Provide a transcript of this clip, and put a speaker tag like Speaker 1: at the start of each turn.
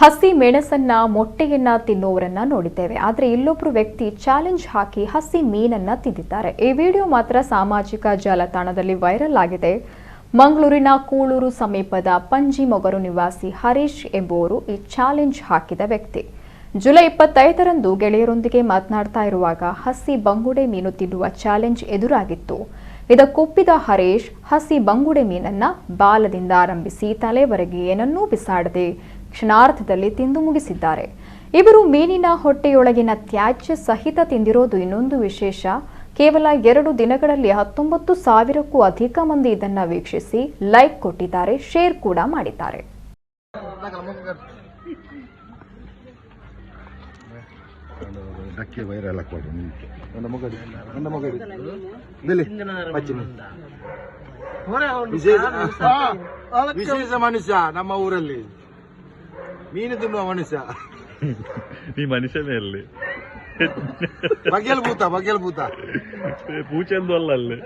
Speaker 1: ಹಸಿ ಮೆಣಸನ್ನ ಮೊಟ್ಟೆಯನ್ನ ತಿನ್ನುವರನ್ನ ನೋಡಿದ್ದೇವೆ. ಆದರೆ ಇಲ್ಲೊಬ್ಬರು ವ್ಯಕ್ತಿ ಚಾಲೆಂಜ್ ಹಾಕಿ ಹಸಿ ಮೀನನ್ನ ತಿಂದಿದ್ದಾರೆ. ಈ ವಿಡಿಯೋ ಮಾತ್ರ ಸಾಮಾಜಿಕ ಜಾಲತಾಣದಲ್ಲಿ ವೈರಲ್ ಆಗಿದೆ. ಮಂಗಳೂರಿನ ಕೂಳೂರು ಸಮೀಪದ ಪಂಜಿಮೊಗರು ನಿವಾಸಿ ಹರೀಶ್ ಎಂಬುವರು ಈ ಚಾಲೆಂಜ್ ಹಾಕಿದ ವ್ಯಕ್ತಿ. ಜುಲೈ 25ರಂದು ಗೆಳೆಯರೊಂದಿಗೆ ಮಾತನಾಡ್ತಾ ಇರುವಾಗ ಹಸಿ ಬಂಗುಡೆ ಮೀನು ತಿನ್ನುವ ಚಾಲೆಂಜ್ ಎದುರಾಗಿತ್ತು. ಇದಕ್ಕೊಪ್ಪಿದ ಹರೀಶ್ ಹಸಿ ಬಂಗುಡೆ ಮೀನನ್ನ ಬಾಲದಿಂದ ಆರಂಭಿಸಿ ತಲೆವರೆಗೆ ಏನನ್ನೂ ಬಿಸಾಡದೆ ಕ್ಷಣಾರ್ಧದಲ್ಲಿ ತಿಂದು ಮುಗಿಸಿದ್ದಾರೆ. ಇವರು ಮೀನಿನ ಹೊಟ್ಟೆಯೊಳಗಿನ ತ್ಯಾಜ್ಯ ಸಹಿತ ತಿಂದಿರೋದು ಇನ್ನೊಂದು ವಿಶೇಷ. ಕೇವಲ 2 ದಿನಗಳಲ್ಲಿ 19,000ಕ್ಕೂ ಅಧಿಕ ಮಂದಿ ಇದನ್ನ ವೀಕ್ಷಿಸಿ ಲೈಕ್ ಕೊಟ್ಟಿದ್ದಾರೆ, ಶೇರ್ ಕೂಡ ಮಾಡಿದ್ದಾರೆ.
Speaker 2: ವಿಶೇಷ ಮನುಷ್ಯ ನಮ್ಮ ಊರಲ್ಲಿ ಮೀನು ತಿನ್ನುವ ಮನುಷ್ಯ.
Speaker 3: ನೀ ಮನುಷ್ಯನೇ ಅಲ್ಲಿ
Speaker 2: ಬಗೆಲ್ ಭೂತ
Speaker 3: ಪೂಚೆಂದು ಅಲ್ಲ ಅಲ್ಲಿ.